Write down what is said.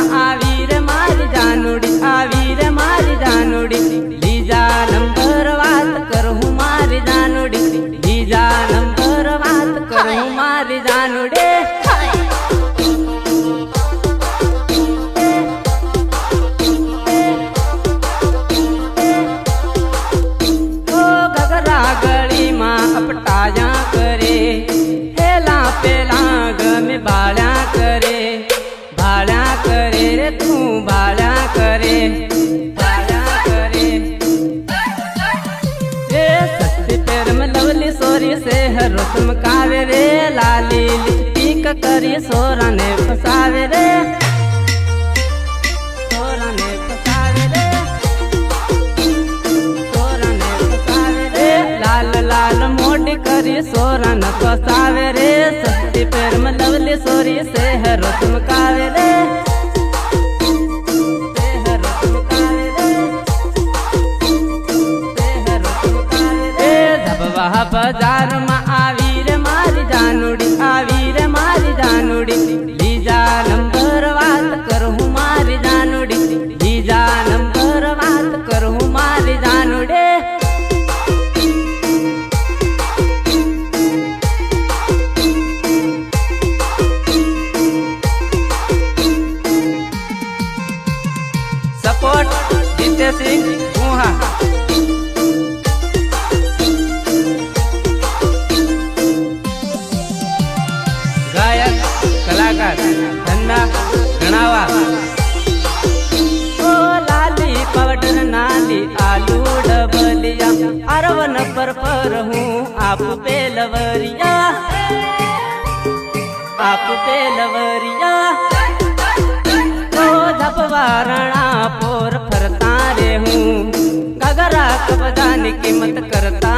में आवी रे मारी जानूड़ी, आवी रे मारी जानूड़ी। बीजा नंबर बात करूँ मारी जानूड़ी, बीजा नंबर बात करूँ मारी जानूड़ी। अपटाया करे हेला पेला गमे बाल्या करे, बाल्या करे रे तू बाल्या करे, बाल्या करे। ए सस्ती पैर में लवली सोरी से हर रस्म कावे रे, लाली लिपस्टिक करी सोरा ने फसावे रे, सोरा ने फसावे रे, सोरा ने फसावे रे। लाल लाल मोटी करी सोरा न फसावे रे, सस्ती पैर में लवली सोरी से है रस्म कावे रे, से है रस्म कावे रे, से है रस्म कावे रे। धबवा बाजार में आवी रे मारी जानूड़ी, आवी रे मारी जानूड़ी। बीजा नंबर बात करूँ मारी जानूड़ी, बीजा नंबर बात करूँ मारी जानूड़ी। सपोर्ट जीते सिंह गुहा, गायक कलाकार धन्ना गणावा। ओ लाली पाउडर नाली आलू डबलिया, अरवन पर हूँ आप पे लवरिया, आप पे लवरिया। धपवारणा पोर फरता रे हूँ, घगरा कबजान की मत करता